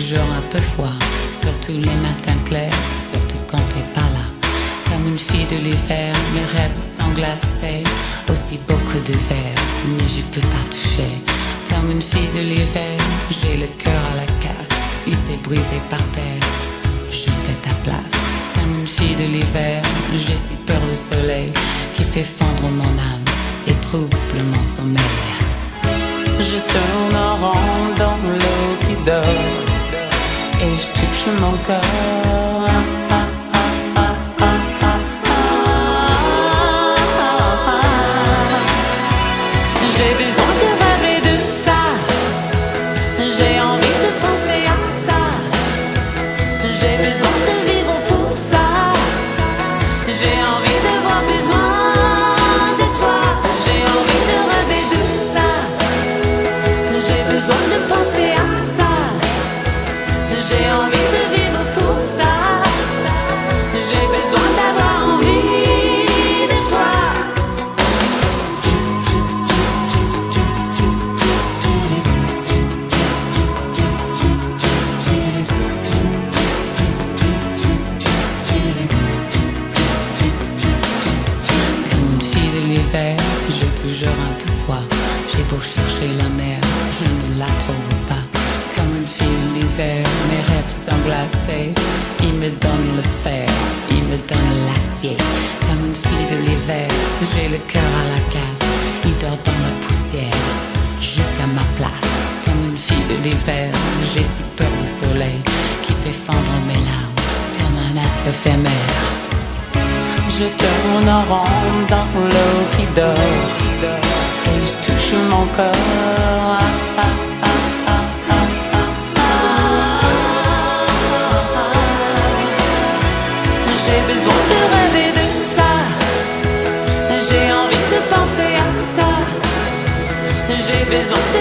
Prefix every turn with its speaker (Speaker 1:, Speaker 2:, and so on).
Speaker 1: toujours un peu froid, surtout les matins clairs, surtout quand t'es pas là. Comme une fille de l'hiver, mes rêves sont glacés, aussi beaucoup de verre, mais j'y peux pas toucher. Comme une fille de l'hiver, j'ai le cœur à la casse, il s'est brisé par terre, jusqu'à ta place. Comme une fille de l'hiver, j'ai si peur du soleil, qui fait fondre mon âme et trouble mon sommeil. Je tourne en rond dans l'eau qui dort, et je touche mon corps. J'ai besoin de rêver de ça, j'ai envie de penser à ça, j'ai besoin de vivre pour ça, j'ai envie d'avoir besoin de toi, j'ai envie de rêver de ça, j'ai besoin de penser à ça, j'ai envie de vivre pour ça, j'ai besoin d'avoir envie de toi. J'ai toujours un peu froid, j'ai beau chercher la mer, je ne la trouve pas. Comme une fille de l'hiver, mes rêves sont glacés, il me donne le fer, il me donne l'acier. Comme une fille de l'hiver, j'ai le cœur à la casse, il dort dans la poussière, jusqu'à ma place. Comme une fille de l'hiver, j'ai si peur du soleil, qui fait fondre mes larmes, comme un astre éphémère. Je tourne en rond dans l'eau qui dort, et je touche mon corps. J'ai besoin de rêver de ça, j'ai envie de penser à ça, j'ai besoin de